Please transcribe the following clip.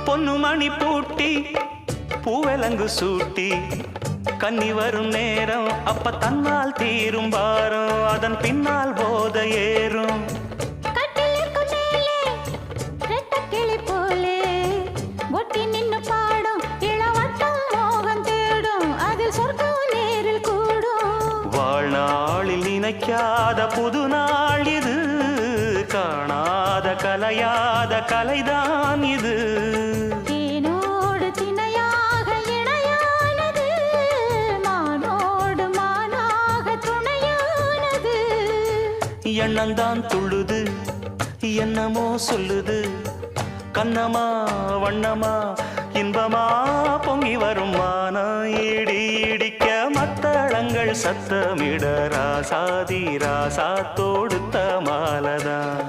பொன்னு மணி பூட்டி பூவலங்கு சூட்டி கன்னி வரும் நேரம் அப்ப தன்னால் தீரும் பாரம் அதன் பின்னால் போத ஏறும் வாழ்நாளில் நினைக்காத புது நாள் இது காணாத கலையாத கலைதான் இது தேனோடு திணையாக இணையானது மானோடு மானாக துணையானது எண்ணந்தான் துள்ளுது என்னமோ சொல்லுது கண்ணமா வண்ணமா இன்பமா பொங்கி வரும் மானா இடி இடிக்க மத்தளங்கள் சத்தமிட ராசாதி ராசா தொடுத்த மாலதான்